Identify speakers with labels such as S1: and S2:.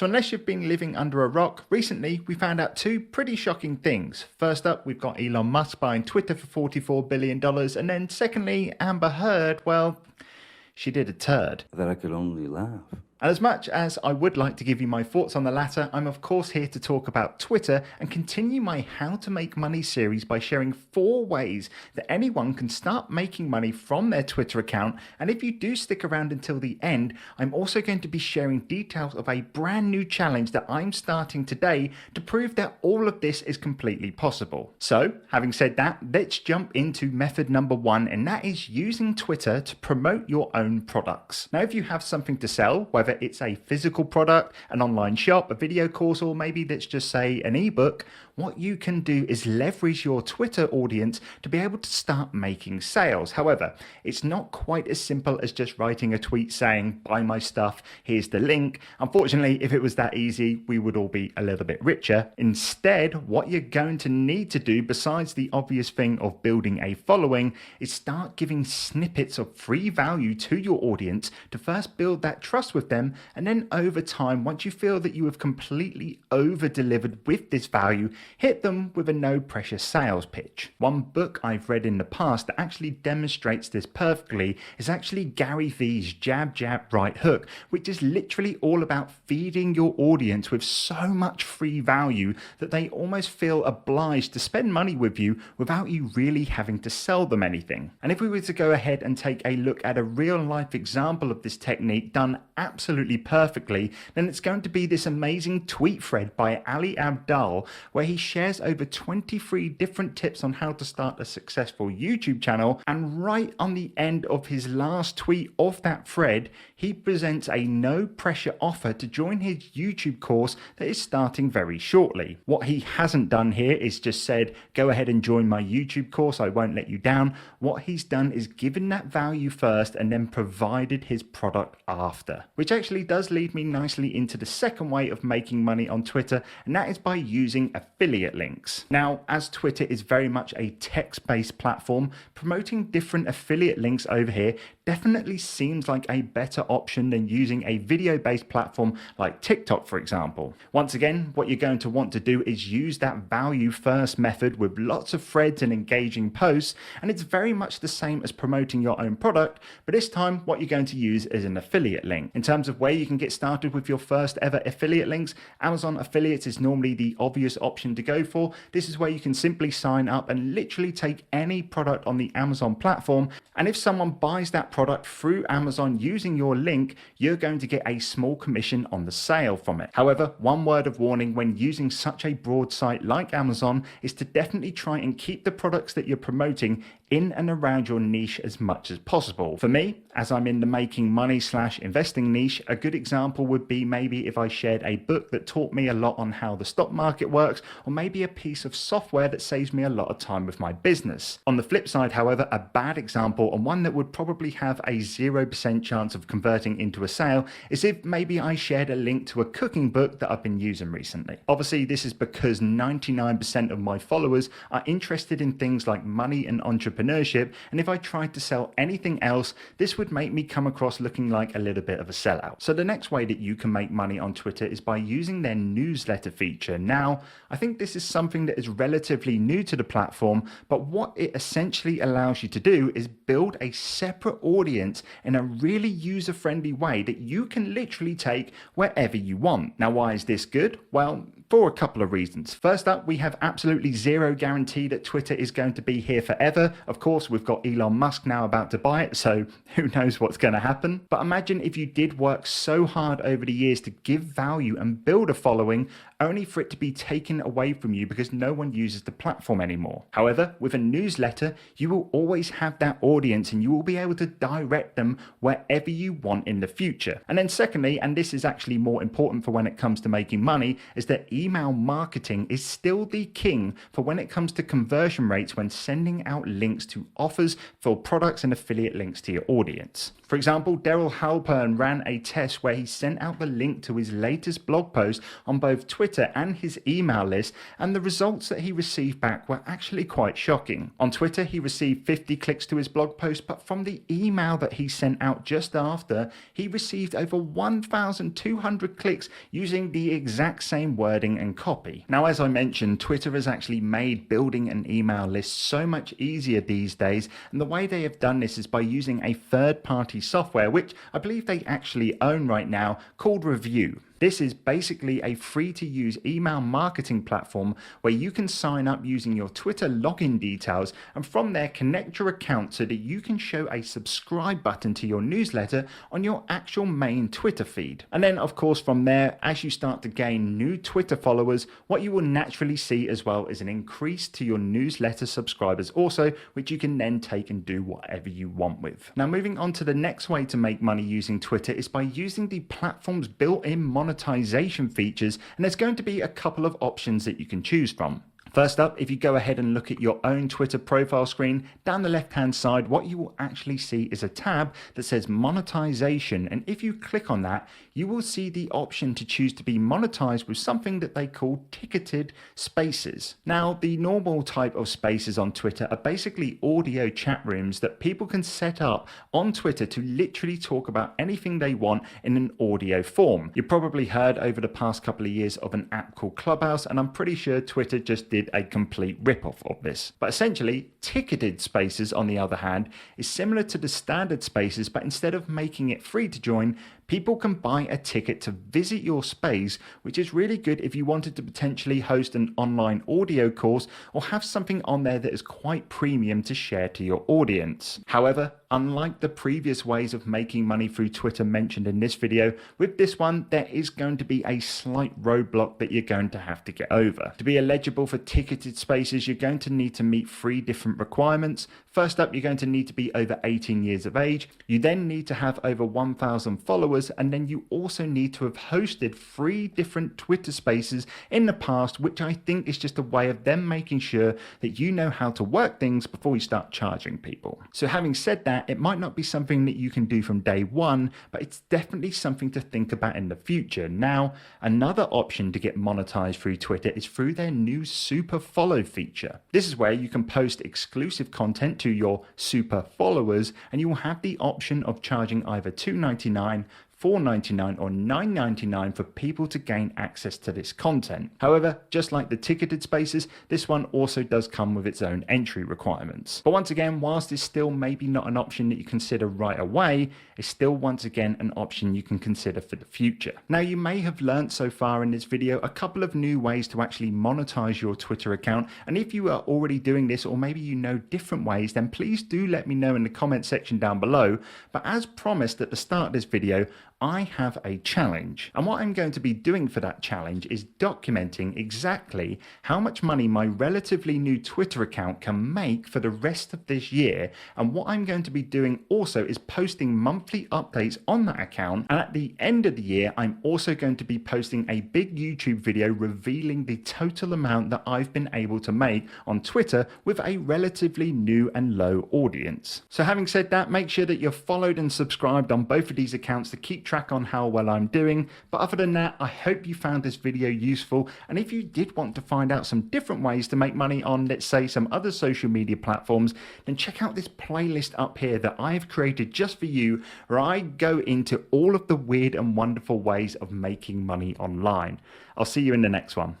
S1: So unless you've been living under a rock, recently we found out two pretty shocking things. First up, we've got Elon Musk buying Twitter for $44 billion. And then secondly, Amber Heard, well, she did a turd.
S2: That I could only laugh.
S1: And as much as I would like to give you my thoughts on the latter, I'm of course here to talk about Twitter and continue my How to Make Money series by sharing 4 ways that anyone can start making money from their Twitter account. And if you do stick around until the end, I'm also going to be sharing details of a brand new challenge that I'm starting today to prove that all of this is completely possible. So, having said that, let's jump into method number 1, and that is using Twitter to promote your own products. Now, if you have something to sell, whether it's a physical product, an online shop, a video course, or maybe let's just say an ebook, what you can do is leverage your Twitter audience to be able to start making sales. However, it's not quite as simple as just writing a tweet saying, buy my stuff, here's the link. Unfortunately, if it was that easy, we would all be a little bit richer. Instead, what you're going to need to do, besides the obvious thing of building a following, is start giving snippets of free value to your audience to first build that trust with them, and then over time, once you feel that you have completely over-delivered with this value, hit them with a no-pressure sales pitch. One book I've read in the past that actually demonstrates this perfectly is actually Gary Vee's Jab, Jab, Right Hook, which is literally all about feeding your audience with so much free value that they almost feel obliged to spend money with you without you really having to sell them anything. And if we were to go ahead and take a look at a real-life example of this technique done absolutely perfectly, then it's going to be this amazing tweet thread by Ali Abdaal, where he shares over 23 different tips on how to start a successful YouTube channel. And right on the end of his last tweet of that thread, he presents a no pressure offer to join his YouTube course that is starting very shortly. What he hasn't done here is just said, go ahead and join my YouTube course, I won't let you down. What he's done is given that value first and then provided his product after, which actually does lead me nicely into the second way of making money on Twitter, and that is by using affiliate links. Now, as Twitter is very much a text-based platform, promoting different affiliate links over here definitely seems like a better option than using a video-based platform like TikTok, for example. Once again, what you're going to want to do is use that value first method with lots of threads and engaging posts, and it's very much the same as promoting your own product, but this time what you're going to use is an affiliate link. In terms of where you can get started with your first ever affiliate links, Amazon affiliates is normally the obvious option to go for. This is where you can simply sign up and literally take any product on the Amazon platform, and if someone buys that product through Amazon using your link, you're going to get a small commission on the sale from it. However, one word of warning when using such a broad site like Amazon is to definitely try and keep the products that you're promoting in and around your niche as much as possible. For me, as I'm in the making money / investing niche, a good example would be maybe if I shared a book that taught me a lot on how the stock market works, or maybe a piece of software that saves me a lot of time with my business. On the flip side, however, a bad example, and one that would probably have a 0% chance of converting into a sale, is if maybe I shared a link to a cooking book that I've been using recently. Obviously, this is because 99% of my followers are interested in things like money and entrepreneurship, and if I tried to sell anything else, this would make me come across looking like a little bit of a sellout. So the next way that you can make money on Twitter is by using their newsletter feature. Now, I think this is something that is relatively new to the platform, but what it essentially allows you to do is build a separate audience in a really user-friendly way that you can literally take wherever you want. Now, why is this good? Well, for a couple of reasons. First up, we have absolutely zero guarantee that Twitter is going to be here forever. Of course, we've got Elon Musk now about to buy it, so who knows what's going to happen. But imagine if you did work so hard over the years to give value and build a following, only for it to be taken away from you because no one uses the platform anymore. However, with a newsletter, you will always have that audience and you will be able to direct them wherever you want in the future. And then secondly, and this is actually more important for when it comes to making money, is that email marketing is still the king for when it comes to conversion rates when sending out links to offers for products and affiliate links to your audience. For example, Daryl Halpern ran a test where he sent out the link to his latest blog post on both Twitter and his email list, and the results that he received back were actually quite shocking. On Twitter, he received 50 clicks to his blog post, but from the email that he sent out just after, he received over 1,200 clicks using the exact same wording and copy. Now, as I mentioned, Twitter has actually made building an email list so much easier these days, and the way they have done this is by using a third-party software, which I believe they actually own right now, called Review. This is basically a free-to-use email marketing platform where you can sign up using your Twitter login details, and from there connect your account so that you can show a subscribe button to your newsletter on your actual main Twitter feed. And then of course from there, as you start to gain new Twitter followers, what you will naturally see as well is an increase to your newsletter subscribers also, which you can then take and do whatever you want with. Now, moving on to the next way to make money using Twitter is by using the platform's built-in monetization features, and there's going to be a couple of options that you can choose from. First up, if you go ahead and look at your own Twitter profile screen, down the left-hand side, what you will actually see is a tab that says monetization. And if you click on that, you will see the option to choose to be monetized with something that they call ticketed spaces. Now, the normal type of spaces on Twitter are basically audio chat rooms that people can set up on Twitter to literally talk about anything they want in an audio form. You've probably heard over the past couple of years of an app called Clubhouse, and I'm pretty sure Twitter just did a complete rip-off of this. But essentially, ticketed spaces, on the other hand, is similar to the standard spaces, but instead of making it free to join, people can buy a ticket to visit your space, which is really good if you wanted to potentially host an online audio course or have something on there that is quite premium to share to your audience. However, unlike the previous ways of making money through Twitter mentioned in this video, with this one, there is going to be a slight roadblock that you're going to have to get over. To be eligible for ticketed spaces, you're going to need to meet 3 different requirements. First up, you're going to need to be over 18 years of age. You then need to have over 1,000 followers, and then you also need to have hosted 3 different Twitter spaces in the past, which I think is just a way of them making sure that you know how to work things before you start charging people. So having said that, it might not be something that you can do from day one, but it's definitely something to think about in the future. Now, another option to get monetized through Twitter is through their new super follow feature. This is where you can post exclusive content to your super followers, and you will have the option of charging either $2.99, $4.99 or $9.99 for people to gain access to this content. However, just like the ticketed spaces, this one also does come with its own entry requirements. But once again, whilst it's still maybe not an option that you consider right away, it's still once again an option you can consider for the future. Now, you may have learned so far in this video a couple of new ways to actually monetize your Twitter account, and if you are already doing this or maybe you know different ways, then please do let me know in the comment section down below. But as promised at the start of this video, I have a challenge, and what I'm going to be doing for that challenge is documenting exactly how much money my relatively new Twitter account can make for the rest of this year. And what I'm going to be doing also is posting monthly updates on that account, and at the end of the year I'm also going to be posting a big YouTube video revealing the total amount that I've been able to make on Twitter with a relatively new and low audience. So having said that, make sure that you're followed and subscribed on both of these accounts to keep track on how well I'm doing. But other than that, I hope you found this video useful, and if you did want to find out some different ways to make money on, let's say, some other social media platforms, then check out this playlist up here that I've created just for you, where I go into all of the weird and wonderful ways of making money online. I'll see you in the next one.